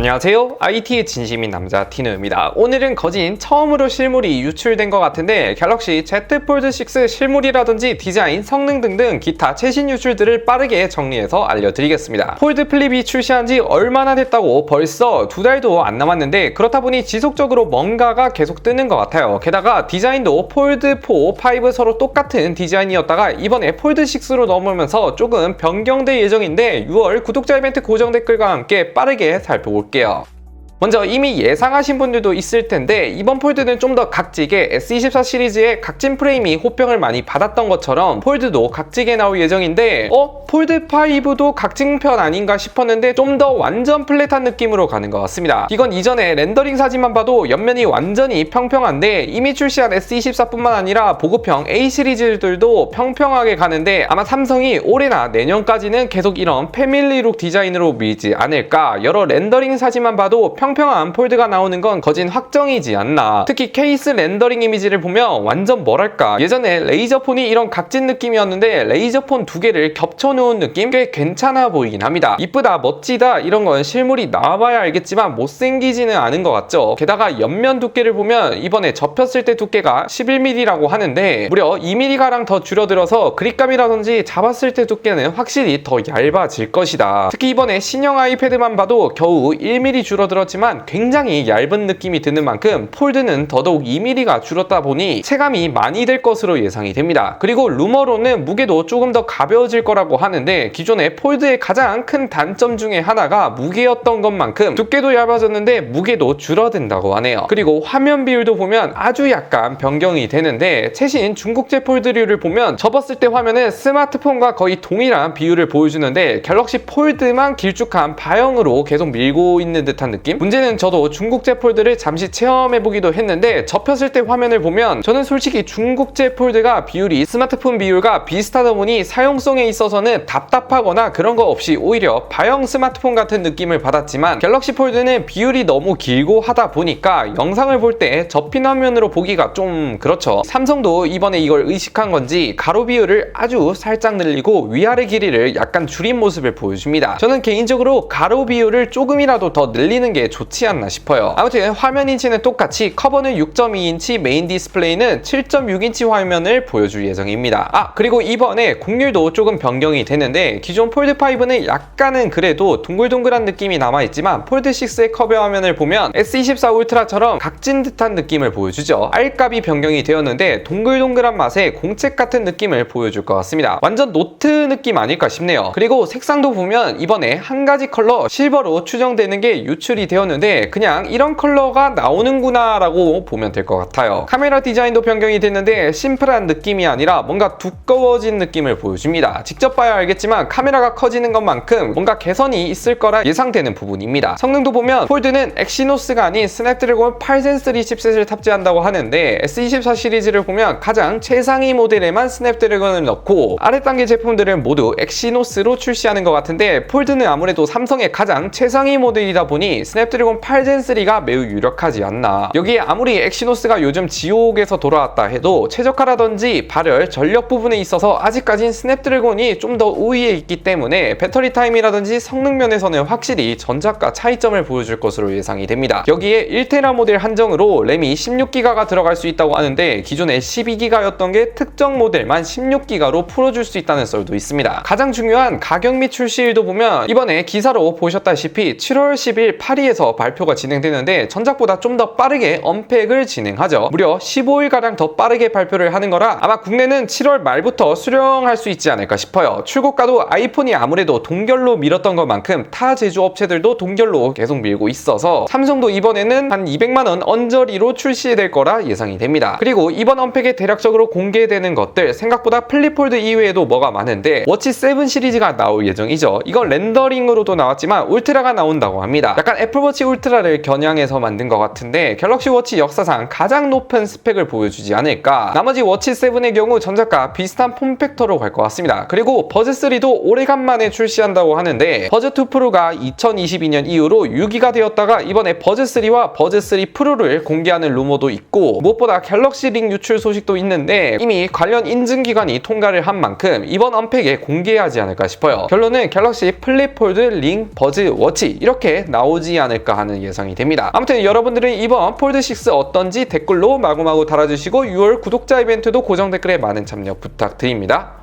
안녕하세요. IT의 진심인 남자 티노입니다. 오늘은 거진 처음으로 실물이 유출된 것 같은데 갤럭시 Z 폴드6 실물이라든지 디자인, 성능 등등 기타 최신 유출들을 빠르게 정리해서 알려드리겠습니다. 폴드 플립이 출시한 지 얼마나 됐다고 벌써 2달도 안 남았는데 그렇다 보니 지속적으로 뭔가가 계속 뜨는 것 같아요. 게다가 디자인도 폴드 4, 5 서로 똑같은 디자인이었다가 이번에 폴드6로 넘으면서 조금 변경될 예정인데 6월 구독자 이벤트 고정 댓글과 함께 빠르게 살펴볼게요. 먼저 이미 예상하신 분들도 있을 텐데 이번 폴드는 좀 더 각지게 S24 시리즈의 각진 프레임이 호평을 많이 받았던 것처럼 폴드도 각지게 나올 예정인데 폴드5도 각진편 아닌가 싶었는데 좀 더 완전 플랫한 느낌으로 가는 것 같습니다. 이건 이전에 렌더링 사진만 봐도 옆면이 완전히 평평한데 이미 출시한 S24뿐만 아니라 보급형 A 시리즈들도 평평하게 가는데 아마 삼성이 올해나 내년까지는 계속 이런 패밀리룩 디자인으로 밀지 않을까. 여러 렌더링 사진만 봐도 평평한 폴드가 나오는 건 거진 확정이지 않나. 특히 케이스 렌더링 이미지를 보면 완전 뭐랄까, 예전에 레이저폰이 이런 각진 느낌이었는데 레이저폰 두 개를 겹쳐놓은 느낌? 꽤 괜찮아 보이긴 합니다. 이쁘다, 멋지다 이런 건 실물이 나와봐야 알겠지만 못생기지는 않은 것 같죠. 게다가 옆면 두께를 보면 이번에 접혔을 때 두께가 11mm라고 하는데 무려 2mm가량 더 줄어들어서 그립감이라든지 잡았을 때 두께는 확실히 더 얇아질 것이다. 특히 이번에 신형 아이패드만 봐도 겨우 1mm 줄어들었지만 굉장히 얇은 느낌이 드는 만큼 폴드는 더더욱 2mm가 줄었다 보니 체감이 많이 될 것으로 예상이 됩니다. 그리고 루머로는 무게도 조금 더 가벼워질 거라고 하는데 기존의 폴드의 가장 큰 단점 중에 하나가 무게였던 것만큼 두께도 얇아졌는데 무게도 줄어든다고 하네요. 그리고 화면 비율도 보면 아주 약간 변경이 되는데 최신 중국제 폴드류를 보면 접었을 때 화면은 스마트폰과 거의 동일한 비율을 보여주는데 갤럭시 폴드만 길쭉한 바형으로 계속 밀고 있는 듯한 느낌? 문제는 저도 중국제 폴드를 잠시 체험해보기도 했는데 접혔을 때 화면을 보면 저는 솔직히 중국제 폴드가 비율이 스마트폰 비율과 비슷하다 보니 사용성에 있어서는 답답하거나 그런 거 없이 오히려 바형 스마트폰 같은 느낌을 받았지만 갤럭시 폴드는 비율이 너무 길고 하다 보니까 영상을 볼 때 접힌 화면으로 보기가 좀 그렇죠. 삼성도 이번에 이걸 의식한 건지 가로 비율을 아주 살짝 늘리고 위아래 길이를 약간 줄인 모습을 보여줍니다. 저는 개인적으로 가로 비율을 조금이라도 더 늘리는 게 좋지 않나 싶어요. 아무튼 화면 인치는 똑같이 커버는 6.2인치, 메인 디스플레이는 7.6인치 화면을 보여줄 예정입니다. 그리고 이번에 곡률도 조금 변경이 되는데 기존 폴드5는 약간은 그래도 동글동글한 느낌이 남아있지만 폴드6의 커버 화면을 보면 S24 울트라처럼 각진 듯한 느낌을 보여주죠. R값이 변경이 되었는데 동글동글한 맛에 공책 같은 느낌을 보여줄 것 같습니다. 완전 노트 느낌 아닐까 싶네요. 그리고 색상도 보면 이번에 한 가지 컬러 실버로 추정되는 게 유출이 되었는데 그냥 이런 컬러가 나오는구나 라고 보면 될 것 같아요. 카메라 디자인도 변경이 됐는데 심플한 느낌이 아니라 뭔가 두꺼워진 느낌을 보여줍니다. 직접 봐야 알겠지만 카메라가 커지는 것만큼 뭔가 개선이 있을 거라 예상되는 부분입니다. 성능도 보면 폴드는 엑시노스가 아닌 스냅드래곤 8젠3 칩셋을 탑재한다고 하는데 S24 시리즈를 보면 가장 최상위 모델에만 스냅드래곤을 넣고 아래 단계 제품들은 모두 엑시노스로 출시하는 것 같은데 폴드는 아무래도 삼성의 가장 최상위 모델이다 보니 스냅드래곤 8젠3가 매우 유력하지 않나. 여기에 아무리 엑시노스가 요즘 지옥에서 돌아왔다 해도 최적화라든지 발열, 전력 부분에 있어서 아직까진 스냅드래곤이 좀 더 우위에 있기 때문에 배터리 타임이라든지 성능 면에서는 확실히 전작과 차이점을 보여줄 것으로 예상이 됩니다. 여기에 1테라 모델 한정으로 램이 16기가가 들어갈 수 있다고 하는데 기존에 12기가였던 게 특정 모델만 16기가로 풀어줄 수 있다는 썰도 있습니다. 가장 중요한 가격 및 출시일도 보면 이번에 기사로 보셨다시피 7월 10일 파리에서 발표가 진행되는데 전작보다 좀 더 빠르게 언팩을 진행하죠. 무려 15일가량 더 빠르게 발표를 하는 거라 아마 국내는 7월 말부터 수령할 수 있지 않을까 싶어요. 출고가도 아이폰이 아무래도 동결로 밀었던 것만큼 타 제조업체들도 동결로 계속 밀고 있어서 삼성도 이번에는 한 200만원 언저리로 출시될 거라 예상이 됩니다. 그리고 이번 언팩에 대략적으로 공개되는 것들 생각보다 플립폴드 이외에도 뭐가 많은데 워치 7 시리즈가 나올 예정이죠. 이건 렌더링으로도 나왔지만 울트라가 나온다고 합니다. 약간 애플워치 울트라를 겨냥해서 만든 것 같은데 갤럭시 워치 역사상 가장 높은 스펙을 보여주지 않을까. 나머지 워치 7의 경우 전작과 비슷한 폼팩터로 갈 것 같습니다. 그리고 버즈3도 오래간만에 출시한다고 하는데 버즈2 프로가 2022년 이후로 6위가 되었다가 이번에 버즈3와 버즈3 프로를 공개하는 루머도 있고 무엇보다 갤럭시 링 유출 소식도 있는데 이미 관련 인증기관이 통과를 한 만큼 이번 언팩에 공개하지 않을까 싶어요. 결론은 갤럭시 플립 폴드, 링, 버즈, 워치 이렇게 나오지 않을까 않을까 하는 예상이 됩니다. 아무튼 여러분들은 이번 폴드6 어떤지 댓글로 마구마구 달아주시고 6월 구독자 이벤트도 고정 댓글에 많은 참여 부탁드립니다.